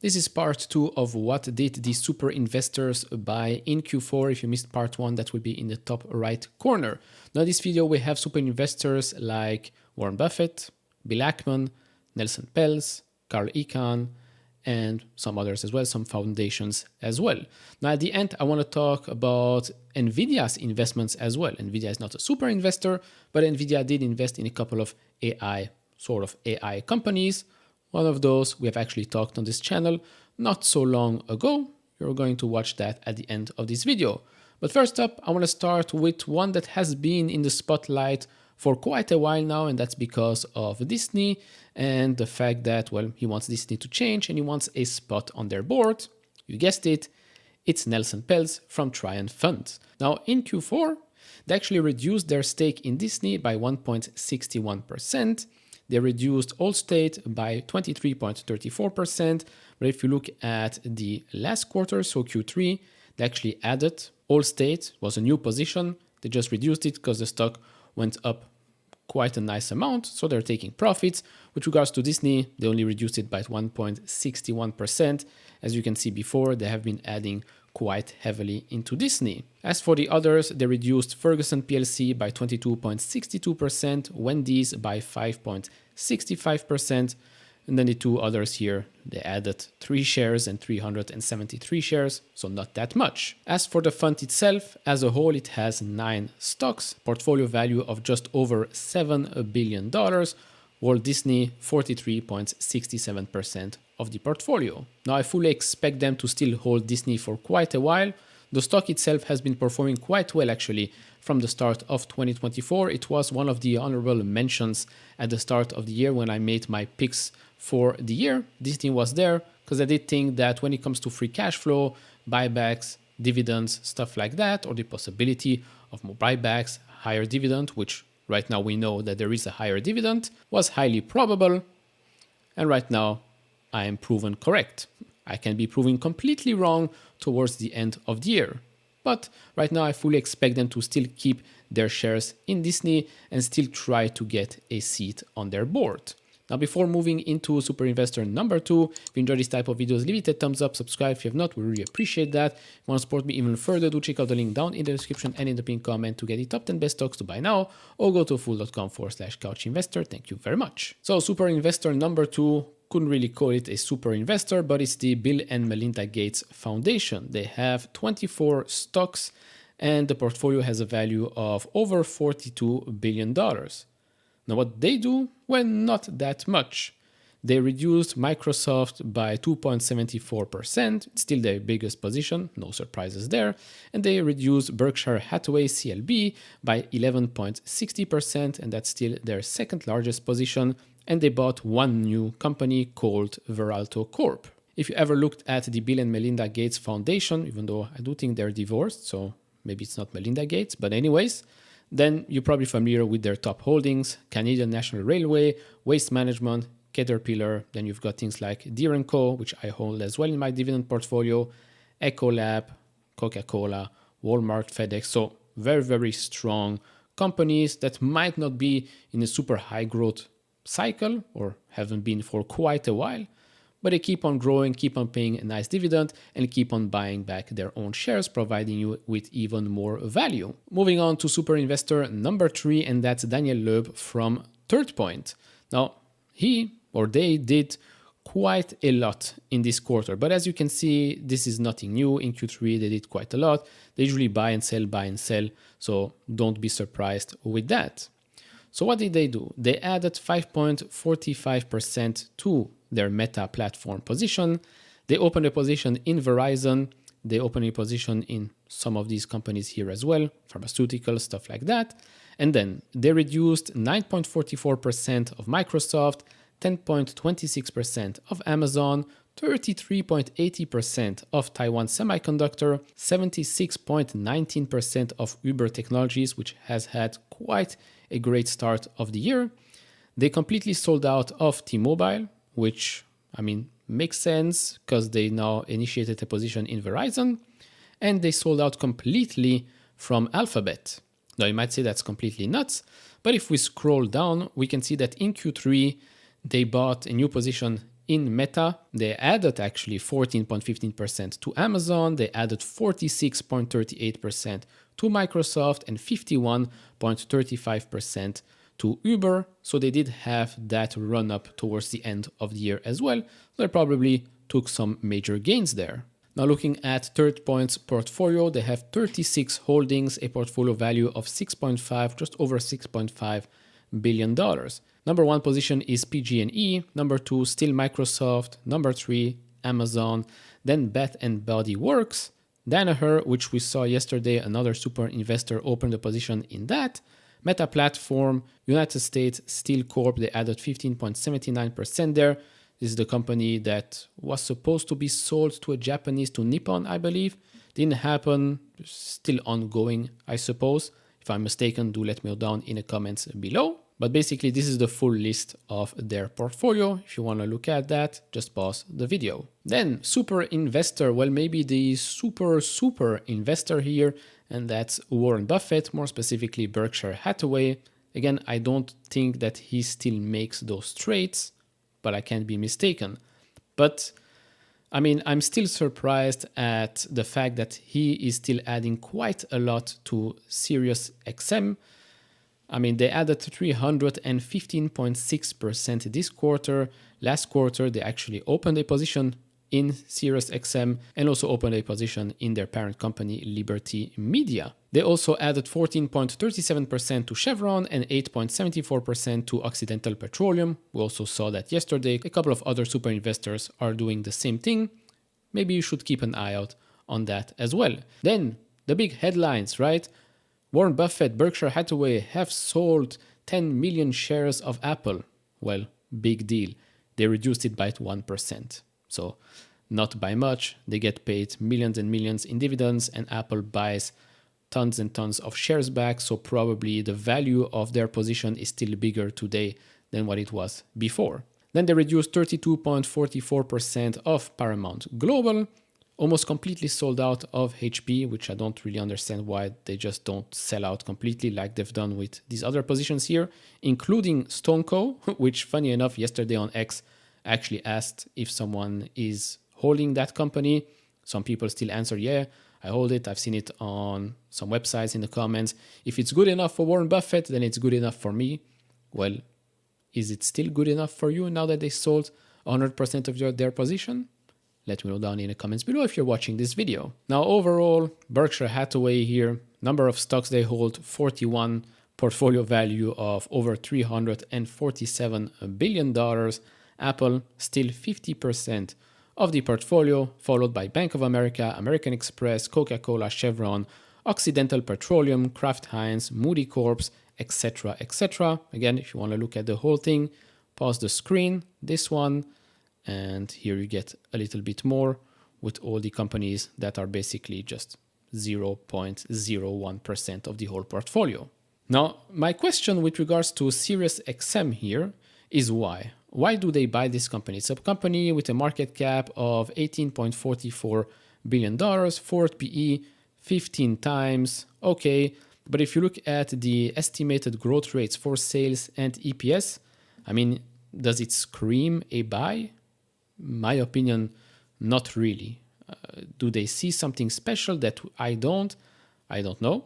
This is part 2 of what did the super investors buy in Q4. If you missed part 1, that will be in the top right corner. Now in this video, we have super investors like Warren Buffett, Bill Ackman, Nelson Peltz, Icahn, and some others as well, some foundations as well. Now at the end, I want to talk about Nvidia's investments as well. Nvidia is not a super investor, but Nvidia did invest in a couple of AI companies. One of those we have actually talked on this channel not so long ago. You're going to watch that at the end of this video. But first up, I want to start with one that has been in the spotlight for quite a while now, and that's because of Disney and the fact that, well, he wants Disney to change and he wants a spot on their board. You guessed it, it's Nelson Peltz from Triumph Fund. Now in Q4, they actually reduced their stake in Disney by 1.61%. They reduced Allstate by 23.34%. But if you look at the last quarter, so Q3, they actually added Allstate, was a new position. They just reduced it because the stock went up quite a nice amount. So they're taking profits. With regards to Disney, they only reduced it by 1.61%. As you can see before, they have been adding quite heavily into Disney. As for the others, they reduced Ferguson PLC by 22.62%, Wendy's by 5.65%, and then the two others here, they added 3 shares and 373 shares, so not that much. As for the fund itself, as a whole, it has 9 stocks, portfolio value of just over $7 billion, Walt Disney 43.67% of the portfolio. Now I fully expect them to still hold Disney for quite a while. The stock itself has been performing quite well actually from the start of 2024. It was one of the honorable mentions at the start of the year when I made my picks for the year. Disney was there because I did think that when it comes to free cash flow, buybacks, dividends, stuff like that, or the possibility of more buybacks, higher dividend, which right now we know that there is a higher dividend, was highly probable. And right now I am proven correct. I can be proven completely wrong towards the end of the year. But right now I fully expect them to still keep their shares in Disney and still try to get a seat on their board. Now before moving into super investor number 2, if you enjoy this type of videos, leave it a thumbs up, subscribe if you have not, we really appreciate that. If you want to support me even further, do check out the link down in the description and in the pinned comment to get the top 10 best stocks to buy now, or go to fool.com/couchinvestor. Thank you very much. So super investor number 2, couldn't really call it a super investor, but it's the Bill and Melinda Gates Foundation. They have 24 stocks and the portfolio has a value of over $42 billion. Now what they do? Well, not that much. They reduced Microsoft by 2.74%, it's still their biggest position, no surprises there, and they reduced Berkshire Hathaway CLB by 11.60%, and that's still their second largest position, and they bought one new company called Veralto Corp. If you ever looked at the Bill and Melinda Gates Foundation, even though I do think they're divorced, so maybe it's not Melinda Gates, but anyways, then you're probably familiar with their top holdings: Canadian National Railway, Waste Management, Caterpillar. Then you've got things like Deere & Co., which I hold as well in my dividend portfolio, Ecolab, Coca-Cola, Walmart, FedEx. So very, very strong companies that might not be in a super high growth cycle or haven't been for quite a while, but they keep on growing, keep on paying a nice dividend, and keep on buying back their own shares, providing you with even more value. Moving on to super investor number 3, and that's Daniel Loeb from Third Point. Now, they did quite a lot in this quarter, but as you can see, this is nothing new. In Q3, they did quite a lot. They usually buy and sell, so don't be surprised with that. So what did they do? They added 5.45% to their Meta platform position. They opened a position in Verizon. They opened a position in some of these companies here as well, pharmaceuticals, stuff like that. And then they reduced 9.44% of Microsoft, 10.26% of Amazon, 33.80% of Taiwan Semiconductor, 76.19% of Uber Technologies, which has had quite a great start of the year. They completely sold out of T-Mobile, which, makes sense because they now initiated a position in Verizon, and they sold out completely from Alphabet. Now you might say that's completely nuts, but if we scroll down, we can see that in Q3, they bought a new position in Meta. They added actually 14.15% to Amazon. They added 46.38% to Microsoft and 51.35% to Uber. So they did have that run up towards the end of the year as well. They probably took some major gains there. Now looking at Third Point's portfolio, they have 36 holdings, a portfolio value of 6.5, just over $6.5 billion. Number 1 position is PG&E, number 2 still Microsoft, number 3 Amazon, then Bath & Body Works, Danaher, which we saw yesterday, another super investor opened a position in that, Meta Platform, United States Steel Corp, they added 15.79% there. This is the company that was supposed to be sold to a Japanese, to Nippon, I believe. Didn't happen, still ongoing, I suppose. If I'm mistaken, do let me know down in the comments below. But basically, this is the full list of their portfolio. If you want to look at that, just pause the video. Then, super investor, well, maybe the super investor here, and that's Warren Buffett, more specifically Berkshire Hathaway. Again, I don't think that he still makes those trades, but I can't be mistaken. But I mean, I'm still surprised at the fact that he is still adding quite a lot to SiriusXM. I mean, they added 315.6% this quarter. Last quarter, they actually opened a position in SiriusXM and also opened a position in their parent company, Liberty Media. They also added 14.37% to Chevron and 8.74% to Occidental Petroleum. We also saw that yesterday. A couple of other super investors are doing the same thing. Maybe you should keep an eye out on that as well. Then the big headlines, right? Warren Buffett, Berkshire Hathaway have sold 10 million shares of Apple. Well, big deal. They reduced it by 1%. So not by much. They get paid millions and millions in dividends, and Apple buys tons and tons of shares back. So probably the value of their position is still bigger today than what it was before. Then they reduced 32.44% of Paramount Global, almost completely sold out of HP, which I don't really understand why they just don't sell out completely like they've done with these other positions here, including StoneCo, which funny enough, yesterday on X, actually asked if someone is holding that company. Some people still answer, yeah, I hold it. I've seen it on some websites in the comments. If it's good enough for Warren Buffett, then it's good enough for me. Well, is it still good enough for you now that they sold 100% of their position? Let me know down in the comments below if you're watching this video. Now, overall, Berkshire Hathaway here, number of stocks they hold, 41, portfolio value of over $347 billion. Apple, still 50% of the portfolio, followed by Bank of America, American Express, Coca-Cola, Chevron, Occidental Petroleum, Kraft Heinz, Moody Corps, etc., etc. Again, if you want to look at the whole thing, pause the screen, this one, and here you get a little bit more with all the companies that are basically just 0.01% of the whole portfolio. Now, my question with regards to SiriusXM here is why? Why do they buy this company? It's a company with a market cap of $18.44 billion, forward PE 15 times. Okay, but if you look at the estimated growth rates for sales and EPS, I mean, does it scream a buy? My opinion, not really. Do they see something special that I don't? I don't know.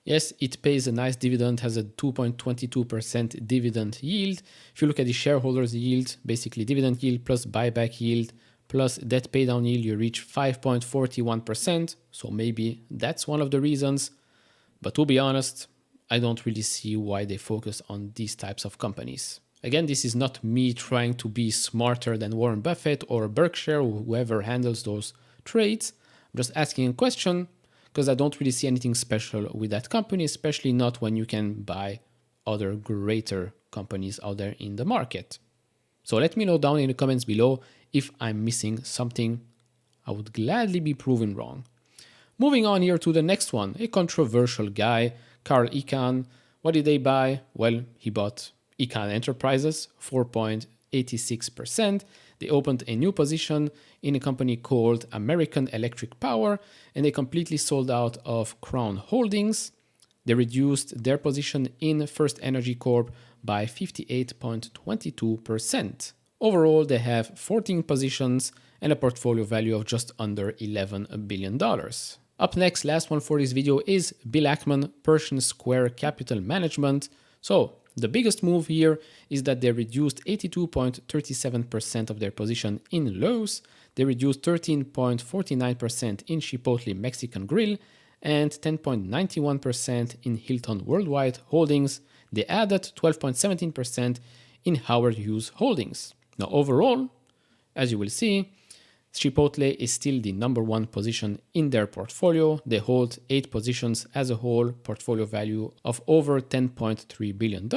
Yes, it pays a nice dividend, has a 2.22% dividend yield. If you look at the shareholders yield, basically dividend yield plus buyback yield plus debt paydown yield, you reach 5.41%. So maybe that's one of the reasons. But to be honest, I don't really see why they focus on these types of companies. Again, this is not me trying to be smarter than Warren Buffett or Berkshire or whoever handles those trades. I'm just asking a question, because I don't really see anything special with that company, especially not when you can buy other greater companies out there in the market. So let me know down in the comments below if I'm missing something. I would gladly be proven wrong. Moving on here to the next one, a controversial guy, Carl Icahn. What did they buy? Well, he bought Icahn Enterprises, 4.86%. They opened a new position in a company called American Electric Power, and they completely sold out of Crown Holdings. They reduced their position in First Energy Corp by 58.22%. Overall, they have 14 positions and a portfolio value of just under $11 billion. Up next, last one for this video is Bill Ackman, Pershing Square Capital Management. So the biggest move here is that they reduced 82.37% of their position in Lowe's. They reduced 13.49% in Chipotle Mexican Grill and 10.91% in Hilton Worldwide Holdings. They added 12.17% in Howard Hughes Holdings. Now overall, as you will see, Chipotle is still the number one position in their portfolio. They hold 8 positions as a whole, portfolio value of over $10.3 billion.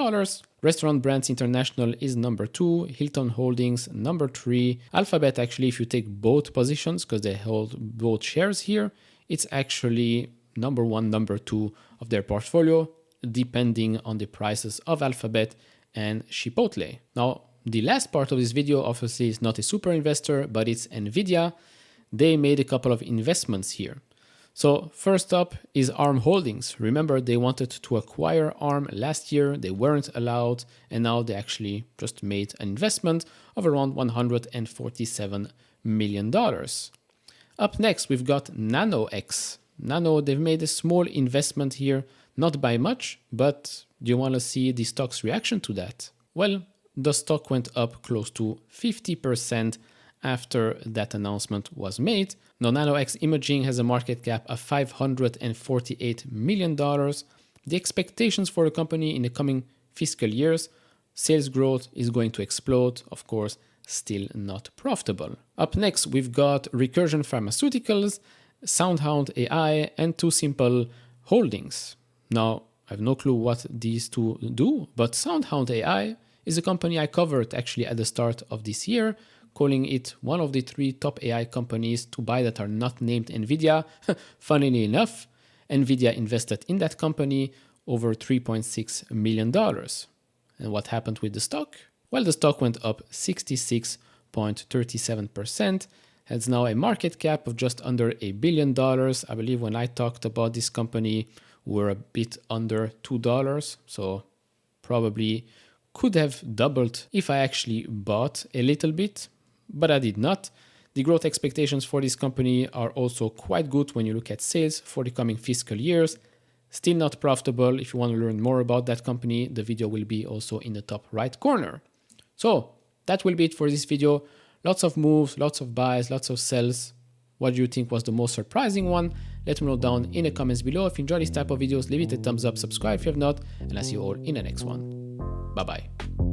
Restaurant Brands International is number 2, Hilton Holdings number 3. Alphabet, actually, if you take both positions, because they hold both shares here, it's actually number 1, number 2 of their portfolio, depending on the prices of Alphabet and Chipotle. Now, the last part of this video obviously is not a super investor, but it's Nvidia. They made a couple of investments here. So first up is ARM Holdings. Remember, they wanted to acquire ARM last year. They weren't allowed, and now they actually just made an investment of around $147 million. Up next, we've got NanoX. They've made a small investment here, not by much, but do you want to see the stock's reaction to that? Well, the stock went up close to 50% after that announcement was made. Now, NanoX Imaging has a market cap of $548 million. The expectations for the company in the coming fiscal years, sales growth is going to explode, of course, still not profitable. Up next, we've got Recursion Pharmaceuticals, SoundHound AI, and TuSimple Holdings. Now, I have no clue what these two do, but SoundHound AI is a company I covered actually at the start of this year, calling it one of the 3 top AI companies to buy that are not named Nvidia. Funnily enough, Nvidia invested in that company over $3.6 million. And what happened with the stock? Well, the stock went up 66.37%, has now a market cap of just under $1 billion. I believe when I talked about this company, we were a bit under $2, so probably could have doubled if I actually bought a little bit, but I did not. The growth expectations for this company are also quite good when you look at sales for the coming fiscal years. Still not profitable. If you want to learn more about that company, the video will be also in the top right corner. So that will be it for this video. Lots of moves, lots of buys, lots of sells. What do you think was the most surprising one? Let me know down in the comments below. If you enjoy this type of videos, leave it a thumbs up, subscribe if you have not, and I'll see you all in the next one. Bye-bye.